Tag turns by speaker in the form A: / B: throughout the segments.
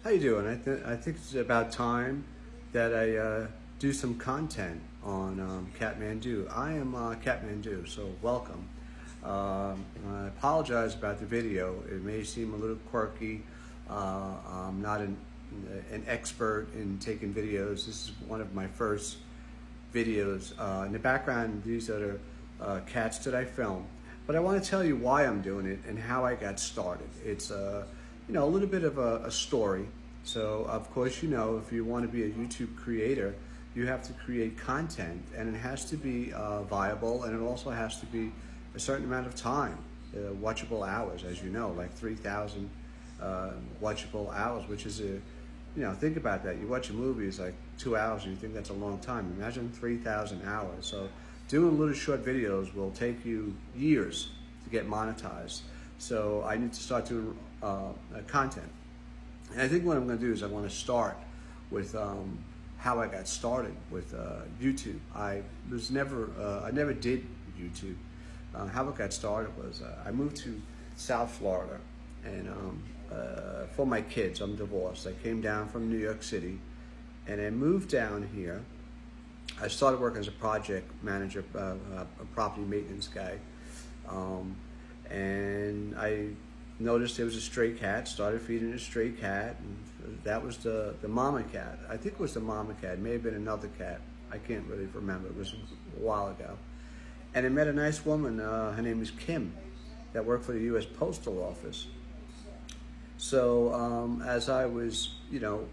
A: How you doing? I think it's about time that I do some content on Kathmandu. I am Kathmandu, so welcome. I apologize about the video. It may seem a little quirky. I'm not an expert in taking videos. This is one of my first videos. In the background, these are the cats that I filmed. But I want to tell you why I'm doing it and how I got started. It's a little bit of a story. So of course, if you want to be a YouTube creator, you have to create content, and it has to be viable, and it also has to be a certain amount of time, watchable hours, as you know, like 3,000 watchable hours, which is think about that. You watch a movie, it's like 2 hours, and you think that's a long time. Imagine 3,000 hours. So doing little short videos will take you years to get monetized. So I need to start doing content. And I think what I'm going to do is I want to start with how I got started with YouTube. I never did YouTube. How it got started was I moved to South Florida, and for my kids, I'm divorced. I came down from New York City, and I moved down here. I started working as a project manager, a property maintenance guy, and I noticed there was a stray cat, started feeding a stray cat, and that was the mama cat. I think it was the mama cat. It may have been another cat. I can't really remember. It was a while ago. And I met a nice woman, her name is Kim, that worked for the U.S. Postal Office. So as I was,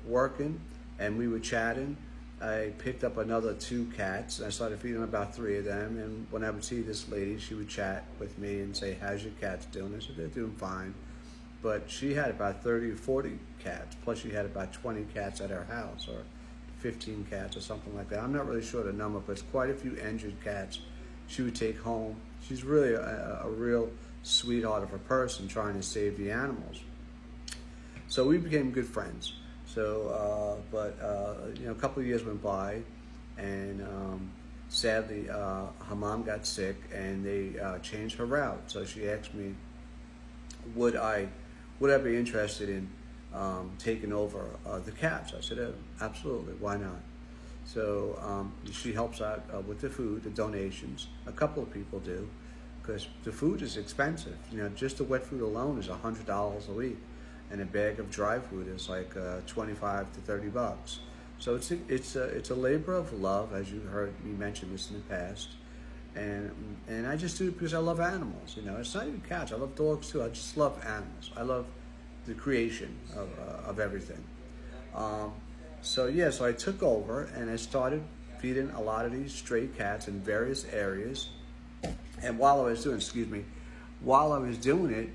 A: working and we were chatting, I picked up another 2 cats, and I started feeding about 3 of them. And when I would see this lady, she would chat with me and say, "How's your cats doing?" I said, "They're doing fine." But she had about 30 or 40 cats, plus she had about 20 cats at her house, or 15 cats or something like that. I'm not really sure the number, but it's quite a few injured cats she would take home. She's really a real sweetheart of a person trying to save the animals. So we became good friends. So, a couple of years went by, and sadly, her mom got sick, and they changed her route. So she asked me, would I be interested in taking over the cats? I said, absolutely, why not? So she helps out with the food, the donations. A couple of people do, because the food is expensive. Just the wet food alone is $100 a week. And a bag of dry food is like 25 to 30 bucks. So it's a labor of love, as you heard me mention this in the past. And I just do it because I love animals. It's not even cats. I love dogs too. I just love animals. I love the creation of everything. So I took over, and I started feeding a lot of these stray cats in various areas. And while I was doing it,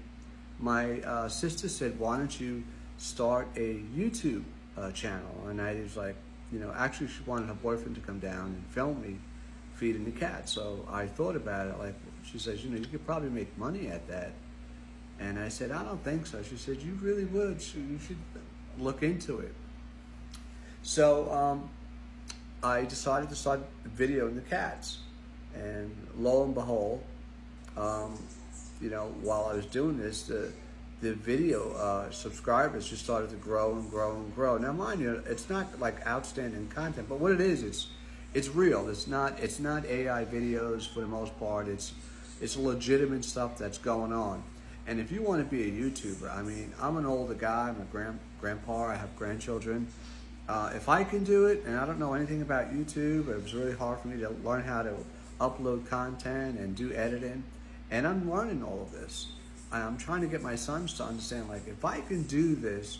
A: my sister said, "Why don't you start a YouTube channel?" And I was like, actually she wanted her boyfriend to come down and film me feeding the cat. So I thought about it, like, she says, you could probably make money at that. And I said, I don't think so. She said, you really would, so you should look into it. So I decided to start videoing the cats. And lo and behold, while I was doing this, the video subscribers just started to grow and grow and grow. Now, mind you, it's not like outstanding content, but what it is, it's real. It's not AI videos for the most part. It's legitimate stuff that's going on. And if you want to be a YouTuber, I'm an older guy. I'm a grandpa. I have grandchildren. If I can do it, and I don't know anything about YouTube, it was really hard for me to learn how to upload content and do editing. And I'm learning all of this. I'm trying to get my sons to understand, like, if I can do this,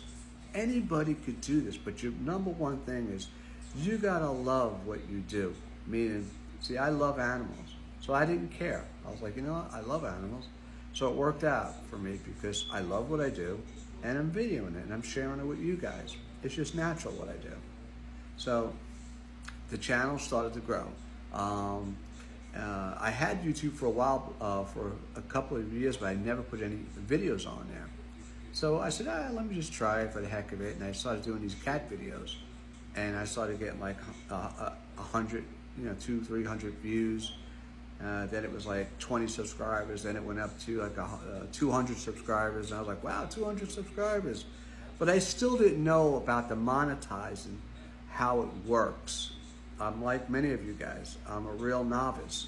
A: anybody could do this. But your number one thing is you gotta love what you do. Meaning, see, I love animals, so I didn't care. I was like, I love animals. So it worked out for me because I love what I do, and I'm videoing it, and I'm sharing it with you guys. It's just natural what I do. So the channel started to grow. I had YouTube for a while, for a couple of years, but I never put any videos on there. So I said, let me just try it for the heck of it. And I started doing these cat videos, and I started getting like 100, 200-300 views. Then it was like 20 subscribers. Then it went up to like 200 subscribers. And I was like, wow, 200 subscribers. but I still didn't know about the monetizing, how it works. I'm like many of you guys. I'm a real novice.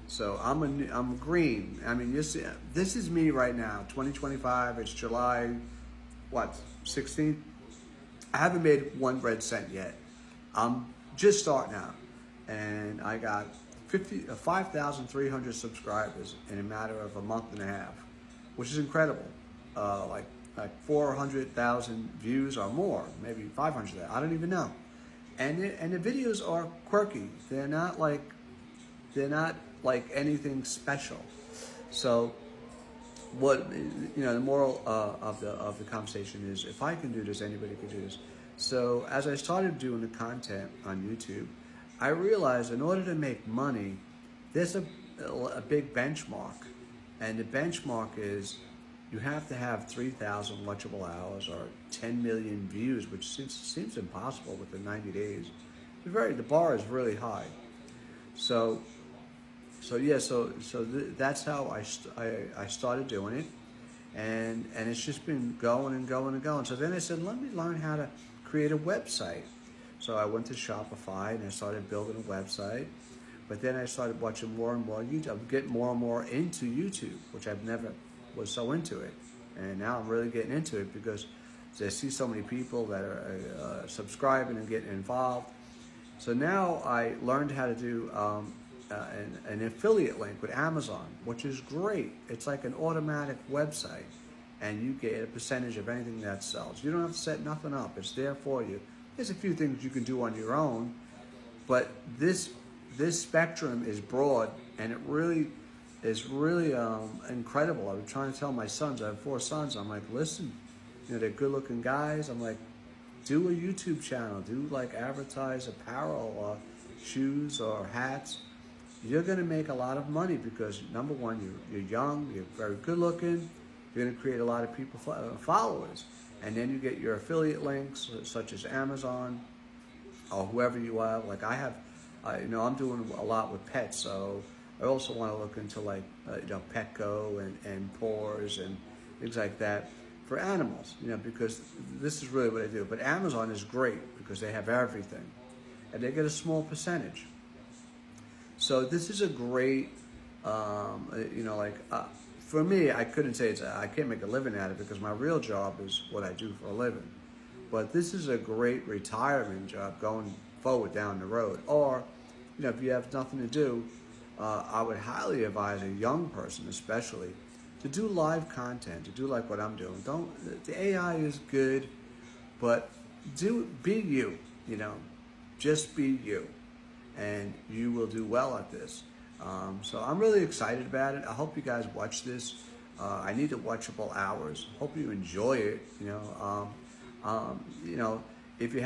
A: So I'm green. I mean, this is me right now, 2025. It's July, what, 16th? I haven't made one red cent yet. I'm just starting out, and I got 5,300 subscribers in a matter of a month and a half, which is incredible. Like 400,000 views or more, maybe 500,000. I don't even know. And the videos are quirky. They're not like anything special. So what, the moral of the conversation is, if I can do this, anybody can do this. So as I started doing the content on YouTube, I realized in order to make money, there's a big benchmark, and the benchmark is you have to have 3,000 watchable hours or 10 million views, which seems impossible within 90 days. The bar is really high. So that's how I started doing it, and it's just been going and going and going. So then I said, let me learn how to create a website. So I went to Shopify and I started building a website. But then I started watching more and more YouTube. I'm getting more and more into YouTube, which I've never was so into it. And now I'm really getting into it because I see so many people that are subscribing and getting involved. So now I learned how to do an affiliate link with Amazon, which is great. It's like an automatic website, and you get a percentage of anything that sells. You don't have to set nothing up. It's there for you. There's a few things you can do on your own, but this spectrum is broad, and it really is really incredible. I was trying to tell my sons, I have 4 sons, I'm like, listen, they're good looking guys. I'm like, do a YouTube channel, do like advertise apparel or shoes or hats. You're gonna make a lot of money because number one, you're young, you're very good looking, you're gonna create a lot of people followers. And then you get your affiliate links such as Amazon or whoever you are. Like I have, I'm doing a lot with pets, so I also want to look into like, Petco and Paws and things like that for animals, because this is really what I do. But Amazon is great because they have everything and they get a small percentage. So this is a great, for me, I couldn't say I can't make a living at it because my real job is what I do for a living. But this is a great retirement job going forward down the road. Or, if you have nothing to do, I would highly advise a young person especially to do live content, to do like what I'm doing. The AI is good, but be you, just be you, and you will do well at this. So I'm really excited about it. I hope you guys watch this. I need the watchable hours. Hope you enjoy it. If you